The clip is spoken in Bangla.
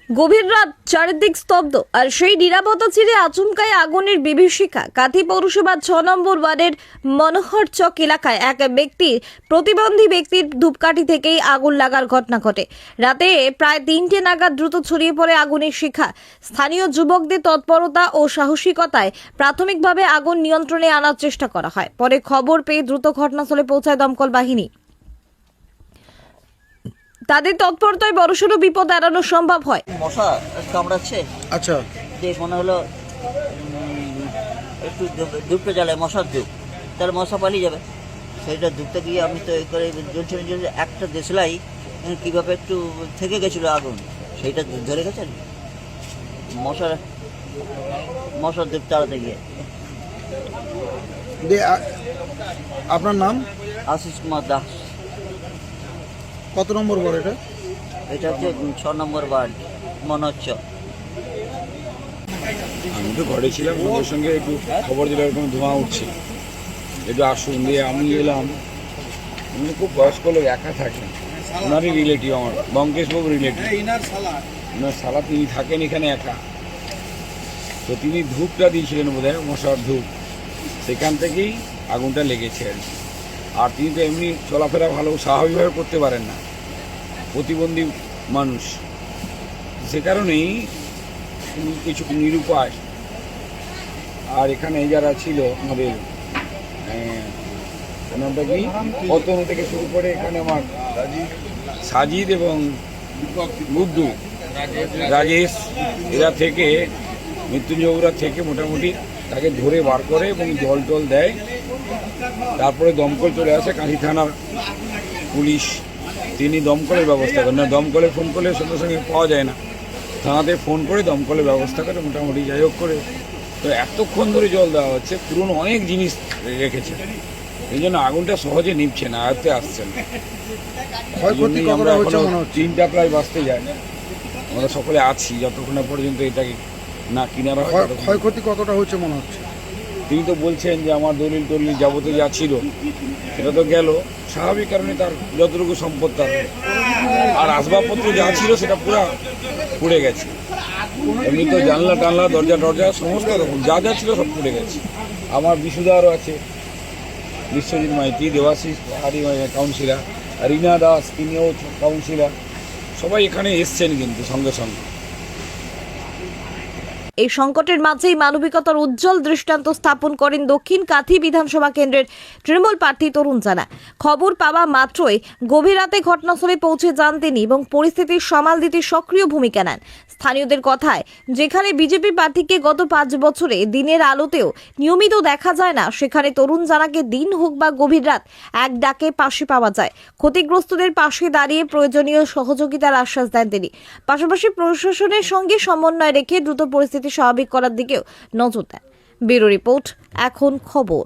গভীর রাত, চারিদিক স্তব্ধ, আর সেই নীরবতা ছিঁড়ে আচমকায় আগুনের বিভীষিকা। কাঁথি পৌরসভার 6 নম্বর ওয়ার্ডের মনোহর চক এলাকায় এক প্রতিবন্ধী ব্যক্তির ধূপকাঠি থেকেই আগুন লাগার ঘটনা ঘটে। রাতে প্রায় 3টে নাগাদ দ্রুত ছড়িয়ে পড়ে আগুনের শিখা। স্থানীয় যুবকদের তৎপরতা ও সাহসিকতায় প্রাথমিকভাবে আগুন নিয়ন্ত্রণে আনার চেষ্টা করা হয়। পরে খবর পেয়ে দ্রুত ঘটনাস্থলে পৌঁছায় দমকল বাহিনী। তাদের তৎপরতায় বড়সড় বিপদ এড়ানো সম্ভব হয়। মশা কামড়াচ্ছে, আচ্ছা, যে মনে হলো একটু ধূপটা জ্বালায়, মশার ধূপ, তাহলে মশা পালিয়ে যাবে। সেইটা ধূপটা গিয়ে আমি তো এই করে জ্বলছে একটা দেশলাই কীভাবে একটু থেকে গেছিলো আগুন, সেইটা ধরে গেছে আর কি। মশার ধূপ তাড়াতে গিয়ে। আপনার নাম? আশিস কুমার দাস। কত নম্বর ওয়ার্ড এটা? এটা হচ্ছে 6 নম্বর ওয়ার্ড, মনোহর চক। আমি তো ঘরে ছিলাম, সঙ্গে সঙ্গে একটু খবর দিলে এরকম ধোঁয়া উঠছে, একটু আসুন দিয়ে আমি এলাম। উনি খুব বয়স্ক লোক, একা থাকেন, ওনারই রিলেটিভ, আমার বঙ্কেশবাবু রিলেটিভ, ওনার শালা, তিনি থাকেন এখানে একা। তো তিনি ধূপটা দিয়েছিলেন বোধহয়, মশার ধূপ, সেখান থেকেই আগুনটা লেগেছে আর কি। আর তিনি তো এমনি চলাফেরা ভালো স্বাভাবিকভাবে করতে পারেন না, প্রতিবন্ধী মানুষ, সে কারণেই কিছু নিরুপায়। আর এখানে যারা ছিল আমাদের নামটা কি, অতনু থেকে শুরু করে এখানে আমার সাজিদ এবং গুড্ডু, রাজেশ, এরা থেকে মৃত্যুঞ্জয়রা থেকে মোটামুটি তাকে ধরে বার করে এবং জল টল দেয়। তারপরে দমকল চলে আসে, কাঁথি থানার পুলিশ, তিনি দমকলের ব্যবস্থা করেন। না, দমকলে ফোন করলে সঙ্গে সঙ্গে পাওয়া যায় না, থানাতে ফোন করে দমকলের ব্যবস্থা করে মোটামুটি যাই হোক করে। তো এতক্ষণ ধরে জল দেওয়া হচ্ছে, পুরনো অনেক জিনিস রেখেছে, এই জন্য আগুনটা সহজে নিভছে না, আয়ত্তে আসছে না। আমরা এখনো 3টা প্রায় বাঁচতে যায়, আমরা সকলে আছি যতক্ষণ পর্যন্ত এটাকে না কিনারা। ক্ষয়ক্ষতি কতটা হচ্ছে মনে হচ্ছে? তিনি তো বলছেন যে আমার দলিল যাবতীয় যা ছিল সেটা তো গেল, স্বাভাবিক কারণে তার যতটুকু সম্পদ তার, আর আসবাবপত্র যা ছিল সেটা পুরো পুড়ে গেছে। এমনি তো জানলা টানলা, দরজা টরজা সমস্ত রকম যা যা ছিল সব পুড়ে গেছে। আমার বিশুদারও আছে, বিশ্বজিৎ মাইতি, দেবাশিস পাহাড়ি কাউন্সিলার, রীনা দাস, তিনিও কাউন্সিলার, সবাই এখানে এসছেন কিন্তু সঙ্গে সঙ্গে। এই সংকটের মাঝেই মানবিকতার উজ্জ্বল দৃষ্টান্ত স্থাপন করেন দক্ষিণ কাঁথি বিধানসভা কেন্দ্রের তৃণমূল প্রার্থী তরুণ জানা। খবর পাওয়া মাত্রই গভীর রাতে ঘটনাস্থলে পৌঁছে যান তিনি এবং পরিস্থিতির সামাল দিতে সক্রিয় ভূমিকা নেন। স্থানীয়দের কথায়, যেখানে বিজেপি প্রার্থীকে গত 5 বছরে দিনের আলোতেও নিয়মিত দেখা যায় না, সেখানে তরুণ জানাকে দিন হোক বা গভীর রাত এক ডাকে পাশে পাওয়া যায়। ক্ষতিগ্রস্তদের পাশে দাঁড়িয়ে প্রয়োজনীয় সহযোগিতার আশ্বাস দেন তিনি। পাশাপাশি প্রশাসনের সঙ্গে সমন্বয় রেখে দ্রুত পরিস্থিতি স্বাভাবিক করার দিকেও নজর দেন। ব্যুরো রিপোর্ট, এখন খবর।